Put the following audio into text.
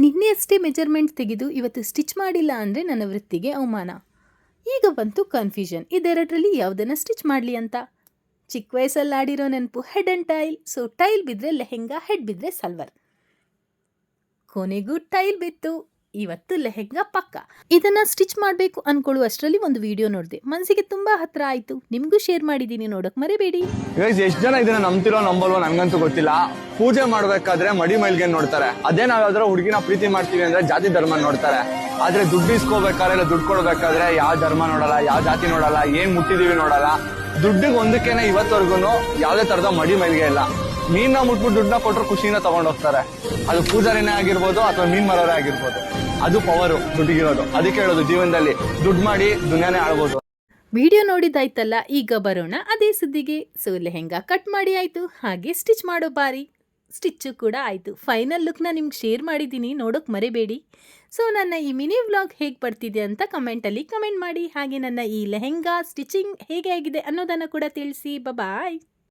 ನಿನ್ನೆಯಷ್ಟೇ ಮೆಜರ್ಮೆಂಟ್ ತೆಗೆದು ಇವತ್ತು ಸ್ಟಿಚ್ ಮಾಡಿಲ್ಲ ಅಂದರೆ ನನ್ನ ವೃತ್ತಿಗೆ ಅವಮಾನ. ಈಗ ಬಂತು ಕನ್ಫ್ಯೂಷನ್, ಇದೆರಡರಲ್ಲಿ ಯಾವುದನ್ನು ಸ್ಟಿಚ್ ಮಾಡಲಿ ಅಂತ. ಚಿಕ್ಕ ವಯಸ್ಸಲ್ಲಿ ಆಡಿರೋ ನೆನಪು head and tail. So tail ಬಿದ್ದರೆ ಲೆಹೆಂಗಾ, ಹೆಡ್ ಬಿದ್ದರೆ ಸಲ್ವರ್. ಕೊನೆಗೂ ಟೈಲ್ ಬಿತ್ತು. ಇವತ್ತು ಲೆಹೆಂಗಾ ಪಕ್ಕ. ಇದನ್ನು ಸ್ಟಿಚ್ ಮಾಡಬೇಕು ಅಂದ್ಕೊಳ್ಳುವಷ್ಟರಲ್ಲಿ ಒಂದು ವಿಡಿಯೋ ನೋಡಿದೆ, ಮನಸ್ಸಿಗೆ ತುಂಬ ಹತ್ತಿರ ಆಯಿತು. ನಿಮಗೂ ಶೇರ್ ಮಾಡಿದ್ದೀನಿ, ನೋಡೋಕೆ ಮರಿಬೇಡಿ. ಎಷ್ಟು ಜನ ಇದನ್ನ ನಂಬ್ತಿರೋ ನಂಬಲ್ವೋ ನನಗಂತೂ ಗೊತ್ತಿಲ್ಲ. ಪೂಜೆ ಮಾಡ್ಬೇಕಾದ್ರೆ ಮಡಿ ಮೈಲ್ಗೆ ನೋಡ್ತಾರೆ. ಅದೇ ನಾವ್ ಯಾವ್ದಾರ ಹುಡುಗಿನ ಪ್ರೀತಿ ಮಾಡ್ತೀವಿ ಅಂದ್ರೆ ಜಾತಿ ಧರ್ಮ ನೋಡ್ತಾರೆ. ಆದ್ರೆ ದುಡ್ಡು ಇಸ್ಕೋಬೇಕಾದ್ರೆ ಇಲ್ಲ ದುಡ್ಡು ಕೊಡ್ಬೇಕಾದ್ರೆ ಯಾವ ಧರ್ಮ ನೋಡಲ್ಲ, ಯಾವ ಜಾತಿ ನೋಡಲ್ಲ, ಏನ್ ಮುಟ್ಟಿದೀವಿ ನೋಡಲ್ಲ. ದುಡ್ಡಿಗೆ ಒಂದಕ್ಕೇನೆ ಇವತ್ತವರೆಗೂ ಯಾವ್ದೇ ತರದ ಮಡಿ ಮೈಲ್ಗೆ ಇಲ್ಲ. ಮೀನ್ನ ಮುಟ್ಬಿಟ್ಟು ದುಡ್ಡನ್ನ ಕೊಟ್ಟರು ಖುಷಿನ ತಗೊಂಡೋಗ್ತಾರೆ. ಅದು ಪೂಜಾರಿನೇ ಆಗಿರ್ಬೋದು ಅಥವಾ ಮೀನ್ ಮಾರೋರೇ ಆಗಿರ್ಬೋದು. ಅದು ಪವರು ದುಡ್ಡಿಗಿರೋದು. ಅದಕ್ಕೆ ಹೇಳೋದು, ಜೀವನದಲ್ಲಿ ದುಡ್ಡು ಮಾಡಿ ದುನಿಯಾನೇ ಆಳ್ಬೋದು. ವಿಡಿಯೋ ನೋಡಿದಾಯ್ತಲ್ಲ, ಈಗ ಬರೋಣ ಅದೇ ಸುದ್ದಿಗೆ. ಸೊ ಲೆಹೆಂಗಾ ಕಟ್ ಮಾಡಿ ಆಯಿತು, ಹಾಗೆ ಸ್ಟಿಚ್ ಮಾಡೋ ಬಾರಿ. ಸ್ಟಿಚ್ಚು ಕೂಡ ಆಯಿತು. ಫೈನಲ್ ಲುಕ್ನ ನಿಮ್ಗೆ ಶೇರ್ ಮಾಡಿದ್ದೀನಿ, ನೋಡೋಕೆ ಮರಿಬೇಡಿ. ಸೊ ನನ್ನ ಈ ಮಿನಿ ವ್ಲಾಗ್ ಹೇಗೆ ಬರ್ತಿದೆ ಅಂತ ಕಮೆಂಟಲ್ಲಿ ಕಮೆಂಟ್ ಮಾಡಿ. ಹಾಗೆ ನನ್ನ ಈ ಲೆಹೆಂಗಾ ಸ್ಟಿಚಿಂಗ್ ಹೇಗೆ ಆಗಿದೆ ಅನ್ನೋದನ್ನು ಕೂಡ ತಿಳಿಸಿ. ಬಾಯ್.